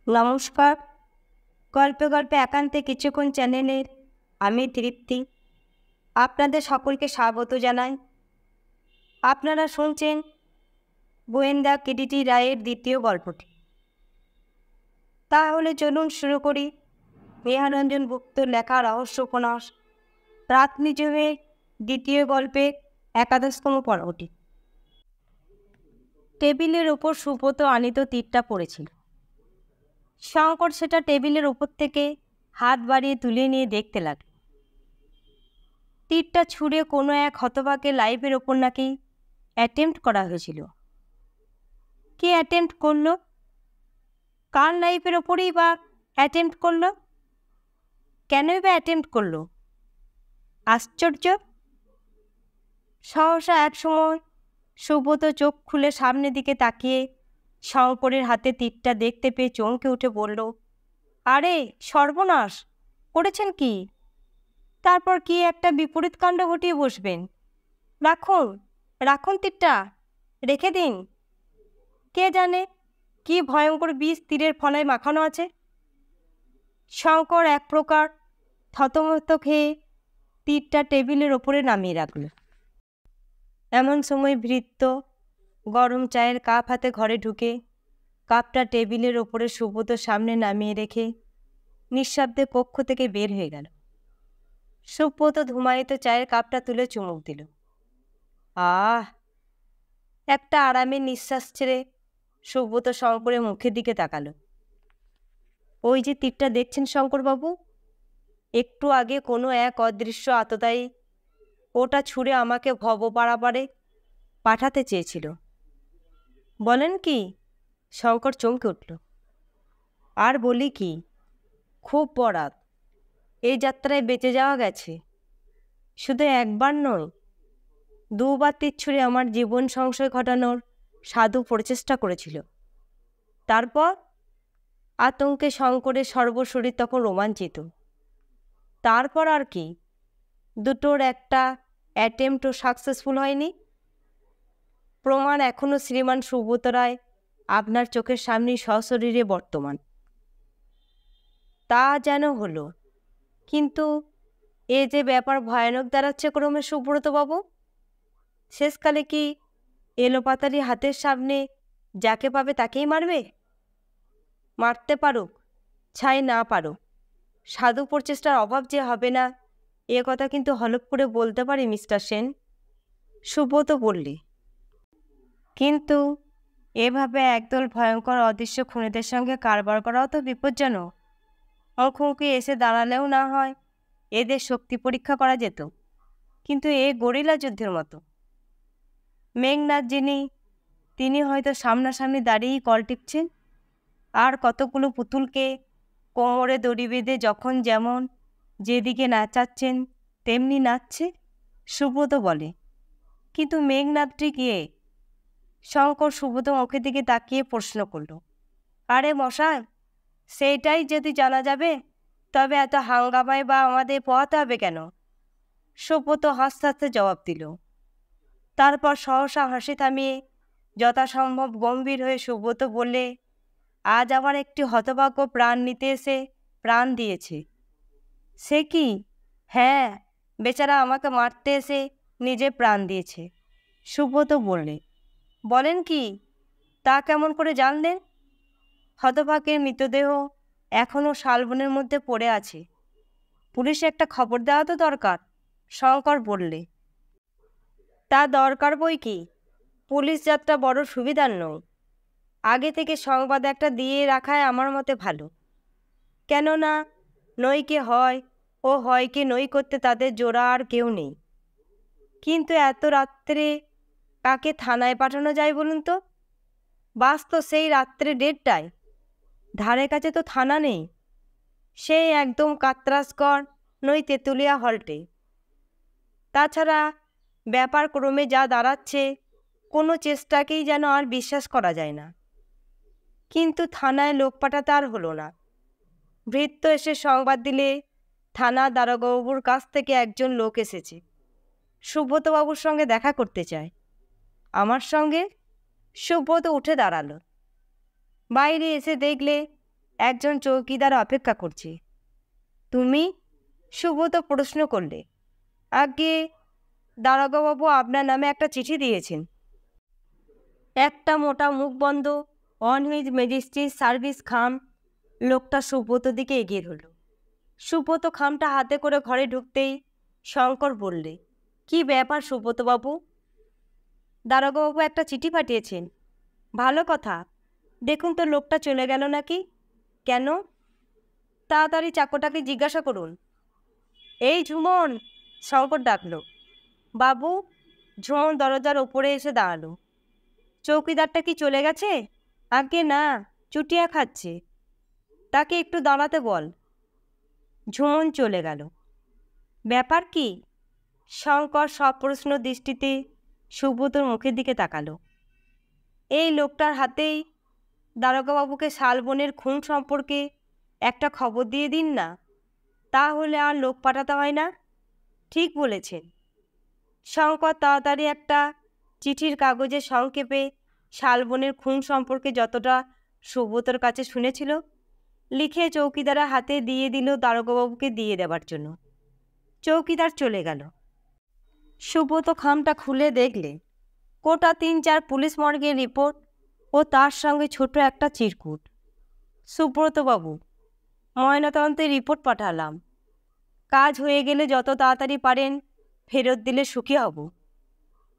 নমস্কার। গল্পে গল্পে একান্তে কিছুক্ষণ চ্যানেলের আমি তৃপ্তি আপনাদের সকলকে স্বাগত জানাই। আপনারা শুনছেন গোয়েন্দা কেডিটি রায়ের দ্বিতীয় গল্পটি। তাহলে চলুন শুরু করি নেহারঞ্জন গুপ্তর লেখা রহস্য উপন্যাস রাত নিজমের দ্বিতীয় গল্পের 11তম পর্বটি। টেবিলের ওপর সুব্রত আনিত তীরটা পড়েছিল। শঙ্কর সেটা টেবিলের ওপর থেকে হাত বাড়িয়ে তুলে নিয়ে দেখতে লাগল। তীরটা ছুঁড়ে কোনো এক হতভাগ্যের লাইফের ওপর নাকি অ্যাটেম্প্ট করা হয়েছিল। কে অ্যাটেম্প্ট করলো? কার লাইফের ওপরেই বা অ্যাটেম্প্ট করলো? কেনই বা অ্যাটেম্প্ট করলো? আশ্চর্য! সহসা একসময় সুব্রত চোখ খুলে সামনের দিকে তাকিয়ে শঙ্করের হাতে তীরটা দেখতে পেয়ে চমকে উঠে বলল, আরে সর্বনাশ করেছেন কি? তারপর কি একটা বিপরীত কাণ্ড ঘটিয়ে বসবেন? রাখুন রাখুন, তীরটা রেখে দিন। কে জানে কি ভয়ঙ্কর বিষ তীরের ফলায় মাখানো আছে। শঙ্কর এক প্রকার থতমত খেয়ে তীরটা টেবিলের ওপরে নামিয়ে রাখল। এমন সময় ভৃত্য গরম চায়ের কাপ হাতে ঘরে ঢুকে কাপটা টেবিলের ওপরে সুব্রতর সামনে নামিয়ে রেখে নিঃশব্দে কক্ষ থেকে বের হয়ে গেল। সুব্রত ধুমায়িত চায়ের কাপটা তুলে চুমুক দিল। আহ! একটা আরামের নিঃশ্বাস ছেড়ে সুব্রত শঙ্করের মুখের দিকে তাকালো। ওই যে তীরটা দেখছেন শঙ্করবাবু, একটু আগে কোনো এক অদৃশ্য আততায়ী ওটা ছুঁড়ে আমাকে ভব পারাপারে পাঠাতে চেয়েছিল। বলেন কি? শঙ্কর চমকে উঠল। আর বলি কি, খুব বরাত। এই যাত্রায় বেঁচে যাওয়া গেছে। শুধু একবার নয়, দুবার তীর ছুঁড়ে আমার জীবন সংশয় ঘটানোর সাধু প্রচেষ্টা করেছিল। তারপর আতঙ্কে শঙ্করের সর্বশরীর তখন রোমাঞ্চিত। তারপর আর কি, দুটোর একটা অ্যাটেম্পটও সাকসেসফুল হয়নি। প্রমাণ এখনও শ্রীমান সুব্রত রায় আপনার চোখের সামনেই সশরীরে বর্তমান। তা যেন হলো, কিন্তু এ যে ব্যাপার ভয়ানক দাঁড়াচ্ছে ক্রমে সুব্রতবাবু। শেষকালে কি এলোপাতারি হাতের সামনে যাকে পাবে তাকেই মারবে? মারতে পারুক ছাই না পারুক, সাধু প্রচেষ্টার অভাব যে হবে না এ কথা কিন্তু হলফ করে বলতে পারি মিস্টার সেন। সুব্রত বললে, কিন্তু এভাবে একদল ভয়ঙ্কর অদৃশ্য খুনিদের সঙ্গে কারবার করাও তো বিপজ্জনক। মুখোমুখি এসে দাঁড়ালেও না হয় এদের শক্তি পরীক্ষা করা যেত, কিন্তু এ গরিলা যুদ্ধের মতো। মেঘনাথ যিনি, তিনি হয়তো সামনাসামনি দাঁড়িয়েই কল টিপছেন, আর কতগুলো পুতুলকে কোমরে দড়ি বেঁধে যখন যেমন যেদিকে নাচাচ্ছেন তেমনি নাচছে। সুব্রত বলে, কিন্তু মেঘনাথটি কে? শঙ্কর সুব্রত মুখের দিকে তাকিয়ে প্রশ্ন করল। আরে মশাই, সেইটাই যদি জানা যাবে তবে এত হাঙ্গামায় বা আমাদের পোহাতে হবে কেন? সুব্রত হাসতে হাসতে জবাব দিল। তারপর সহসা হাসি থামিয়ে যথাসম্ভব গম্ভীর হয়ে সুব্রত বললে, আজ আমার একটি হতভাগ্য প্রাণ নিতে এসে প্রাণ দিয়েছে। সে কি? হ্যাঁ, বেচারা আমাকে মারতে এসে নিজে প্রাণ দিয়েছে। সুব্রত বললে, বলেন কি? তা কেমন করে জানলেন? হতভাগ্যের মৃতদেহ এখনও শালবনের মধ্যে পড়ে আছে। পুলিশে একটা খবর দেওয়া তো দরকার। শঙ্কর বললে, তা দরকার বই কি, পুলিশ যাত্রা বড় সুবিধার নয়। আগে থেকে সংবাদ একটা দিয়ে রাখায় আমার মতে ভালো। কেননা নইকে হয় ও হয়কে নই করতে তাদের জোড়া আর কেউ নেই। কিন্তু এত রাত্রে কাকে থানায় পাঠানো যায় বলুন তো? বাস তো সেই রাত্রে 1:30টায়। ধারে কাছে তো থানা নেই, সেই একদম কাতরাসগড় নই তেঁতুলিয়া হল্টে। তাছাড়া ব্যাপার ক্রমে যা দাঁড়াচ্ছে, কোনো চেষ্টাকেই যেন আর বিশ্বাস করা যায় না। কিন্তু থানায় লোক পাঠাতে আর হলো না। ভৃত্য এসে সংবাদ দিলে থানা দারোগাবাবুর কাছ থেকে একজন লোক এসেছে, সুব্রতবাবুর সঙ্গে দেখা করতে চায়। আমার সঙ্গে? সুব্রত উঠে দাঁড়ালো। বাইরে এসে দেখলে একজন চৌকিদার অপেক্ষা করছে। তুমি? সুব্রত প্রশ্ন করলে। আগে দারোগাবাবু আপনার নামে একটা চিঠি দিয়েছেন। একটা মোটা মুখবন্ধ অন হুইচ ম্যাজিস্ট্রেট সার্ভিস খাম লোকটা সুব্রতর দিকে এগিয়ে ধরল। সুব্রত খামটা হাতে করে ঘরে ঢুকতেই শঙ্কর বললে, কি ব্যাপার সুব্রতবাবু? দারোগাবাবু একটা চিঠি পাঠিয়েছেন। ভালো কথা। দেখুন তো লোকটা চলে গেল নাকি? কেন? তাড়াতাড়ি চাকরটাকে জিজ্ঞাসা করুন। এই ঝুমন, শঙ্কর ডাকল। বাবু। ঝুমন দরজার ওপরে এসে দাঁড়ালো। চৌকিদারটা কি চলে গেছে? আগে না, চুটিয়া খাচ্ছে। তাকে একটু দাঁড়াতে বল। ঝুমন চলে গেল। ব্যাপার কি? শঙ্কর সপ্রশ্ন দৃষ্টিতে সুব্রতর মুখের দিকে তাকালো। এই লোকটার হাতেই দারোগাবাবুকে শালবনের খুন সম্পর্কে একটা খবর দিয়ে দিন না, তাহলে আর লোক পাঠাতে হয় না। ঠিক বলেছেন। শঙ্কর তাড়াতাড়ি একটা চিঠির কাগজে সংক্ষেপে শালবনের খুন সম্পর্কে যতটা সুব্রতর কাছে শুনেছিল লিখে চৌকিদারের হাতে দিয়ে দিল দারোগাবাবুকে দিয়ে দেবার জন্য। চৌকিদার চলে গেল। সুব্রত খামটা খুলে দেখলে কোটা 3-4 পুলিশ মর্গের রিপোর্ট ও তার সঙ্গে ছোট একটা চিরকুট। সুব্রতবাবু, ময়নাতদন্তের রিপোর্ট পাঠালাম। কাজ হয়ে গেলে যত তাড়াতাড়ি পারেন ফেরত দিলে সুখী হব।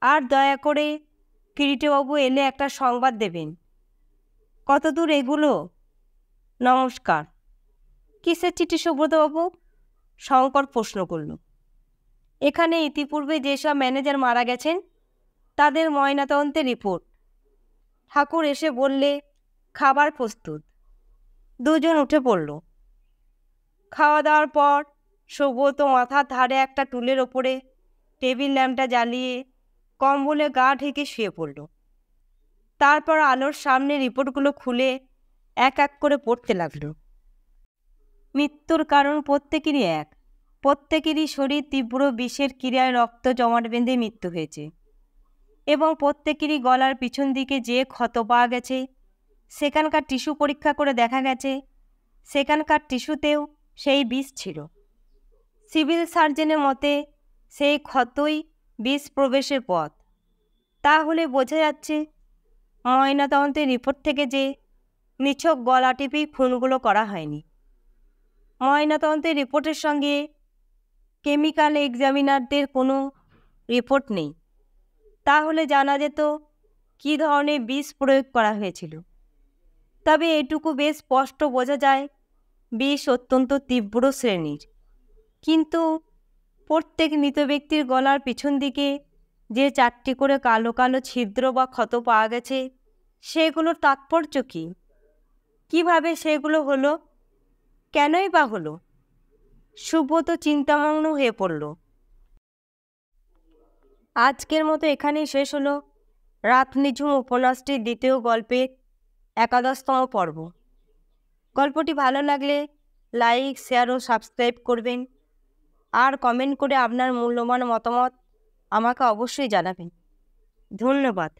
আর দয়া করে কিরিটবাবু এলে একটা সংবাদ দেবেন। কত দূর এগুলো? নমস্কার। কিসের চিঠি সুব্রতবাবু? শঙ্কর প্রশ্ন করল। এখানে ইতিপূর্বে যেসব ম্যানেজার মারা গেছেন তাদের ময়নাতদন্তের রিপোর্ট। ঠাকুর এসে বললে খাবার প্রস্তুত। দুজন উঠে পড়ল। খাওয়া দাওয়ার পর সুব্রত মাথার ধারে একটা টুলের ওপরে টেবিল ল্যাম্পটা জ্বালিয়ে কম্বলে গা ঢেকে শুয়ে পড়ল। তারপর আলোর সামনে রিপোর্টগুলো খুলে এক এক করে পড়তে লাগল। মৃত্যুর কারণ প্রত্যেকেরই এক। প্রত্যেকেরই শরীর তীব্র বিষের ক্রিয়ায় রক্ত জমাট বেঁধে মৃত্যু হয়েছে এবং প্রত্যেকেরই গলার পিছন দিকে যে ক্ষত পাওয়া গেছে সেখানকার টিস্যু পরীক্ষা করে দেখা গেছে সেখানকার টিস্যুতেও সেই বিষ ছিল। সিভিল সার্জনের মতে সেই ক্ষতই বিষ প্রবেশের পথ। তাহলে বোঝা যাচ্ছে ময়নাতদন্তের রিপোর্ট থেকে যে নিছক গলা টিপেই খুনগুলো করা হয়নি। ময়নাতদন্তের রিপোর্টের সঙ্গে কেমিক্যাল এক্সামিনারদের কোনো রিপোর্ট নেই। তাহলে জানা যেত কী ধরনের বিষ প্রয়োগ করা হয়েছিল। তবে এটুকু বেশ স্পষ্ট বোঝা যায় বিষ অত্যন্ত তীব্র শ্রেণীর। কিন্তু প্রত্যেক মৃত ব্যক্তির গলার পিছন দিকে যে 4টি করে কালো কালো ছিদ্র বা ক্ষত পাওয়া গেছে সেগুলোর তাৎপর্য কী? কীভাবে সেগুলো হলো? কেনই বা হলো? সুব্রত চিন্তামগ্ন হয়ে পড়ল। আজকের মতো এখানেই শেষ হলো রাত নিঝুম উপন্যাসটির দ্বিতীয় গল্পের 11তম পর্ব। গল্পটি ভালো লাগলে লাইক, শেয়ার ও সাবস্ক্রাইব করবেন আর কমেন্ট করে আপনার মূল্যবান মতামত আমাকে অবশ্যই জানাবেন। ধন্যবাদ।